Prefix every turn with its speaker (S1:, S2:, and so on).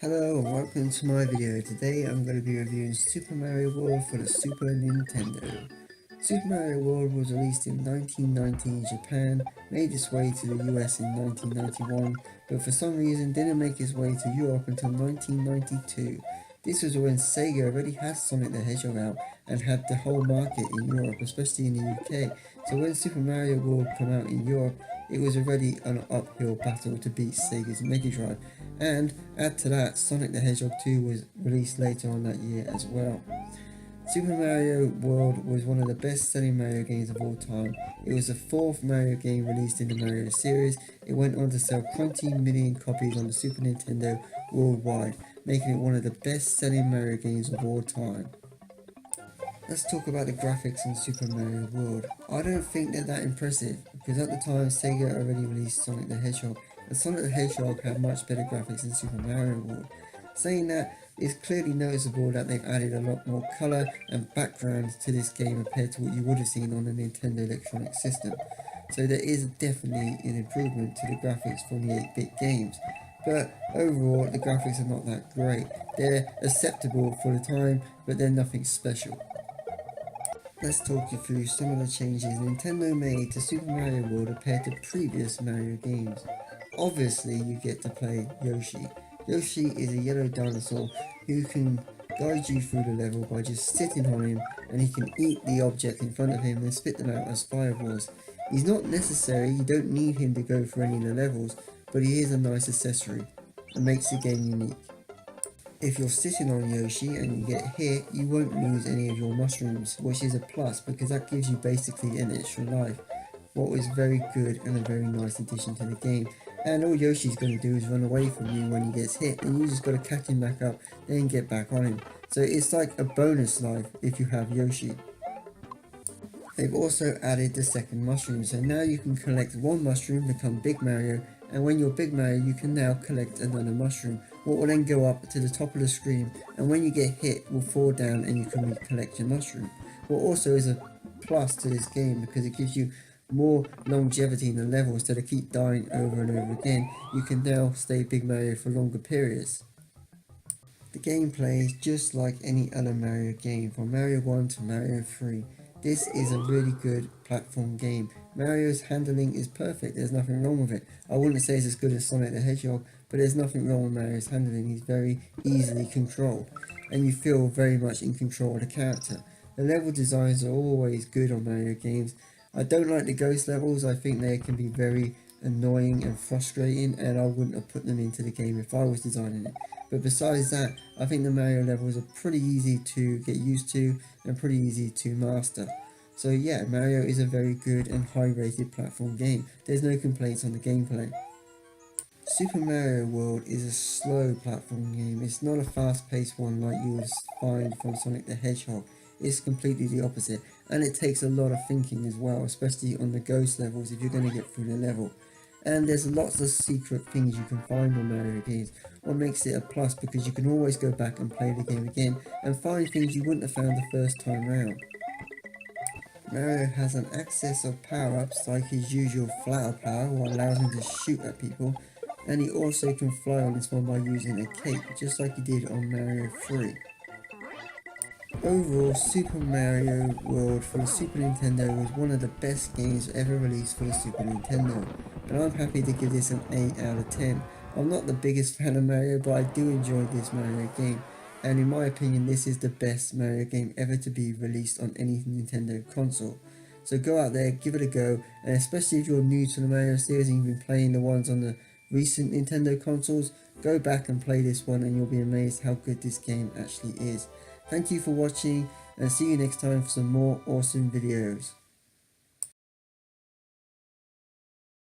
S1: Hello and welcome to my video. Today I'm going to be reviewing Super Mario World for the Super Nintendo. Super Mario World was released in 1990 in Japan, made its way to the US in 1991, but for some reason didn't make its way to Europe until 1992. This was when Sega already had Sonic the Hedgehog out and had the whole market in Europe, especially in the UK. So when Super Mario World came out in Europe, it was already an uphill battle to beat Sega's Mega Drive. And add to that, Sonic the Hedgehog 2 was released later on that year as well. Super Mario World was one of the best selling Mario games of all time. It was the fourth Mario game released in the Mario series. It went on to sell 20 million copies on the Super Nintendo worldwide, making it one of the best selling Mario games of all time. Let's talk about the graphics in Super Mario World. I don't think they're that impressive, because at the time Sega already released Sonic the Hedgehog, and Sonic the Hedgehog had much better graphics than Super Mario World. Saying that, it's clearly noticeable that they've added a lot more colour and background to this game compared to what you would have seen on the Nintendo Electronic System. So there is definitely an improvement to the graphics from the 8-bit games. But overall, the graphics are not that great. They're acceptable for the time, but they're nothing special. Let's talk you through some of the changes Nintendo made to Super Mario World compared to previous Mario games. Obviously, you get to play Yoshi. Yoshi is a yellow dinosaur who can guide you through the level by just sitting on him, and he can eat the object in front of him and spit them out as fireballs. He's not necessary, you don't need him to go through any of the levels, but he is a nice accessory and makes the game unique. If you're sitting on Yoshi and you get hit, you won't lose any of your mushrooms, which is a plus because that gives you basically an extra life. What was very good and a very nice addition to the game. And all Yoshi's going to do is run away from you when he gets hit, and you just got to catch him back up, then get back on him. So it's like a bonus life if you have Yoshi. They've also added the second mushroom, so now you can collect one mushroom, become Big Mario, and when you're Big Mario you can now collect another mushroom, what will then go up to the top of the screen, and when you get hit will fall down and you can collect your mushroom. What also is a plus to this game because it gives you more longevity in the level. Instead of keep dying over and over again, you can now stay Big Mario for longer periods. The gameplay is just like any other Mario game, from Mario 1 to Mario 3. This is a really good platform game. Mario's handling is perfect, there's nothing wrong with it. I wouldn't say it's as good as Sonic the Hedgehog, but there's nothing wrong with Mario's handling. He's very easily controlled, and you feel very much in control of the character. The level designs are always good on Mario games. I don't like the ghost levels. I think they can be very annoying and frustrating, and I wouldn't have put them into the game if I was designing it. But besides that, I think the Mario levels are pretty easy to get used to and pretty easy to master. So yeah, Mario is a very good and high rated platform game. There's no complaints on the gameplay. Super Mario World is a slow platform game. It's not a fast paced one like you would find from Sonic the Hedgehog. It's completely the opposite, and it takes a lot of thinking as well, especially on the ghost levels if you're going to get through the level. And there's lots of secret things you can find on Mario games, what makes it a plus because you can always go back and play the game again and find things you wouldn't have found the first time round. Mario has an excess of power-ups like his usual flatter power, what allows him to shoot at people, and he also can fly on this one by using a cape, just like he did on Mario 3. Overall, Super Mario World for the Super Nintendo was one of the best games ever released for the Super Nintendo, and I'm happy to give this an 8 out of 10. I'm not the biggest fan of Mario, but I do enjoy this Mario game, and in my opinion this is the best Mario game ever to be released on any Nintendo console. So go out there, give it a go, and especially if you're new to the Mario series and you've been playing the ones on the recent Nintendo consoles, go back and play this one and you'll be amazed how good this game actually is. Thank you for watching, and see you next time for some more awesome videos.